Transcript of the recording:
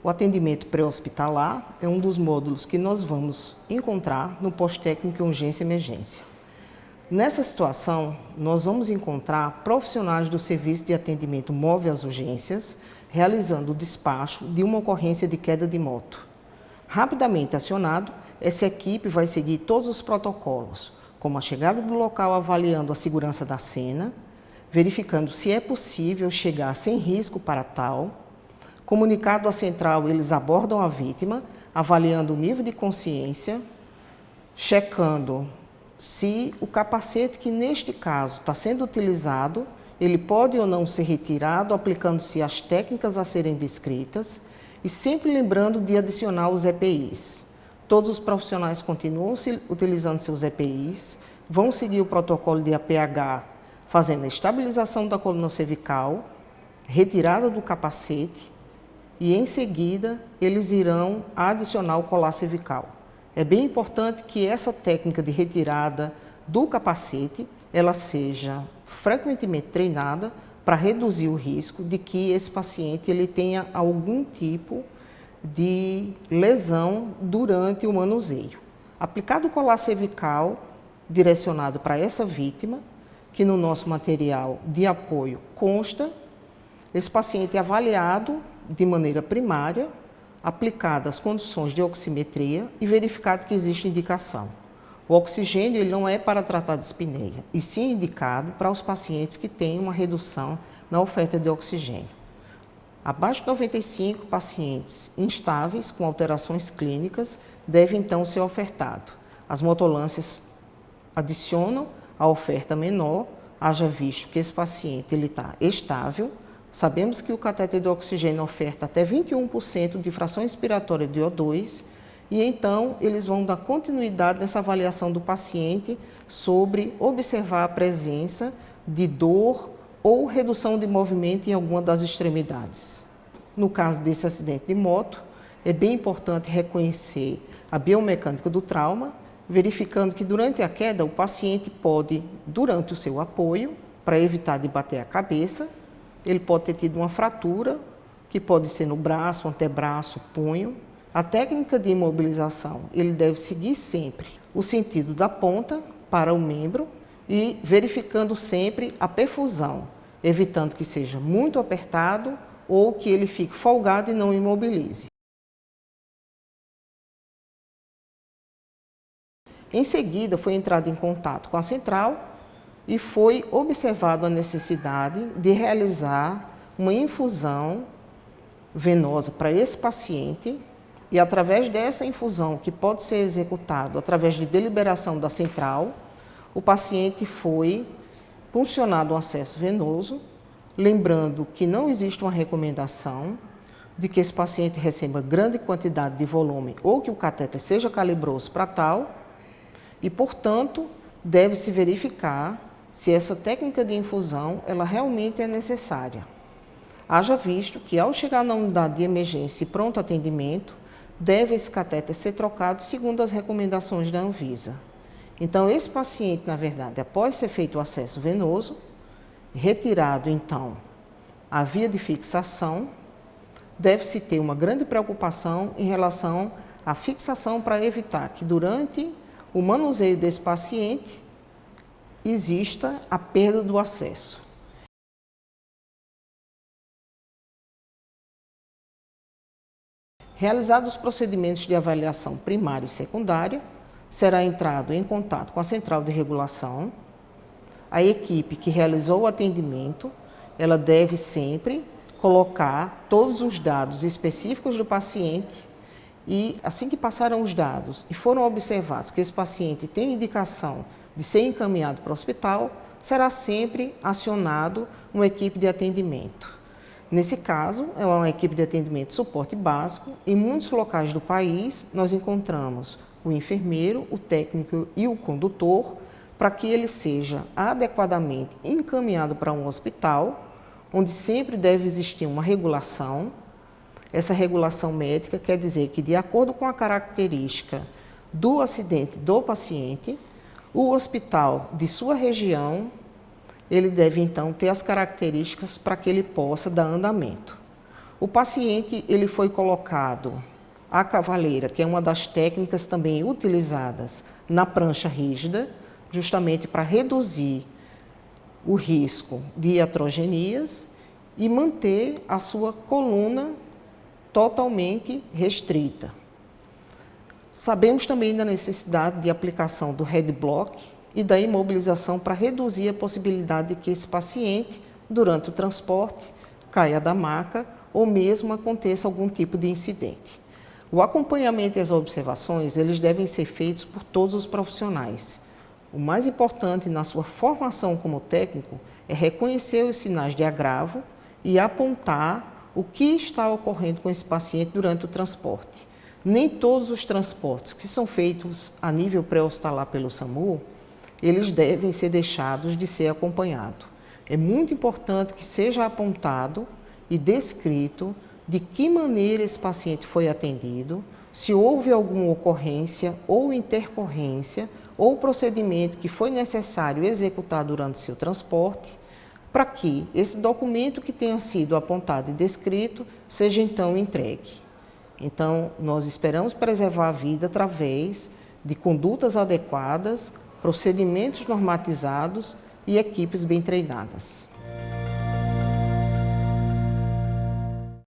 O atendimento pré-hospitalar é um dos módulos que nós vamos encontrar no pós-técnico em urgência e emergência. Nessa situação, nós vamos encontrar profissionais do serviço de atendimento móvel às urgências, realizando o despacho de uma ocorrência de queda de moto. Rapidamente acionado, essa equipe vai seguir todos os protocolos, como a chegada do local avaliando a segurança da cena, verificando se é possível chegar sem risco para tal. Comunicado à central, eles abordam a vítima, avaliando o nível de consciência, checando se o capacete que neste caso está sendo utilizado, ele pode ou não ser retirado, aplicando-se as técnicas a serem descritas e sempre lembrando de adicionar os EPIs. Todos os profissionais continuam utilizando seus EPIs, vão seguir o protocolo de APH, fazendo a estabilização da coluna cervical, retirada do capacete, e em seguida eles irão adicionar o colar cervical. É bem importante que essa técnica de retirada do capacete ela seja frequentemente treinada para reduzir o risco de que esse paciente ele tenha algum tipo de lesão durante o manuseio. Aplicado o colar cervical direcionado para essa vítima, que no nosso material de apoio consta, esse paciente é avaliado de maneira primária, aplicadas as condições de oximetria e verificado que existe indicação. O oxigênio ele não é para tratar de espineia, e sim indicado para os pacientes que têm uma redução na oferta de oxigênio. Abaixo de 95 pacientes instáveis com alterações clínicas devem então ser ofertado. As motolâncias adicionam a oferta menor, haja visto que esse paciente está estável. Sabemos que o catéter de oxigênio oferta até 21% de fração expiratória de O2 e então eles vão dar continuidade nessa avaliação do paciente sobre observar a presença de dor ou redução de movimento em alguma das extremidades. No caso desse acidente de moto, é bem importante reconhecer a biomecânica do trauma, verificando que durante a queda o paciente pode, durante o seu apoio, para evitar de bater a cabeça, ele pode ter tido uma fratura, que pode ser no braço, antebraço, punho. A técnica de imobilização, ele deve seguir sempre o sentido da ponta para o membro e verificando sempre a perfusão, evitando que seja muito apertado ou que ele fique folgado e não imobilize. Em seguida, foi entrado em contato com a central e foi observada a necessidade de realizar uma infusão venosa para esse paciente e através dessa infusão, que pode ser executado através de deliberação da central, o paciente foi puncionado um acesso venoso, lembrando que não existe uma recomendação de que esse paciente receba grande quantidade de volume ou que o catéter seja calibroso para tal e, portanto, deve-se verificar se essa técnica de infusão ela realmente é necessária. Haja visto que ao chegar na unidade de emergência e pronto atendimento, deve esse catéter ser trocado segundo as recomendações da Anvisa. Então, esse paciente, na verdade, após ser feito o acesso venoso, retirado então a via de fixação, deve-se ter uma grande preocupação em relação à fixação para evitar que durante o manuseio desse paciente exista a perda do acesso. Realizados os procedimentos de avaliação primária e secundária, será entrado em contato com a central de regulação. A equipe que realizou o atendimento, ela deve sempre colocar todos os dados específicos do paciente e, assim que passaram os dados e foram observados que esse paciente tem indicação de ser encaminhado para o hospital, será sempre acionado uma equipe de atendimento. Nesse caso, é uma equipe de atendimento de suporte básico. Em muitos locais do país, nós encontramos o enfermeiro, o técnico e o condutor, para que ele seja adequadamente encaminhado para um hospital, onde sempre deve existir uma regulação. Essa regulação médica quer dizer que, de acordo com a característica do acidente do paciente, o hospital de sua região, ele deve então ter as características para que ele possa dar andamento. O paciente ele foi colocado a cavaleira, que é uma das técnicas também utilizadas na prancha rígida, justamente para reduzir o risco de iatrogenias e manter a sua coluna totalmente restrita. Sabemos também da necessidade de aplicação do headblock e da imobilização para reduzir a possibilidade de que esse paciente, durante o transporte, caia da maca ou mesmo aconteça algum tipo de incidente. O acompanhamento e as observações, eles devem ser feitos por todos os profissionais. O mais importante na sua formação como técnico é reconhecer os sinais de agravo e apontar o que está ocorrendo com esse paciente durante o transporte. Nem todos os transportes que são feitos a nível pré-hospitalar pelo SAMU, eles devem ser deixados de ser acompanhados. É muito importante que seja apontado e descrito de que maneira esse paciente foi atendido, se houve alguma ocorrência ou intercorrência ou procedimento que foi necessário executar durante seu transporte, para que esse documento que tenha sido apontado e descrito seja então entregue. Então, nós esperamos preservar a vida através de condutas adequadas, procedimentos normatizados e equipes bem treinadas.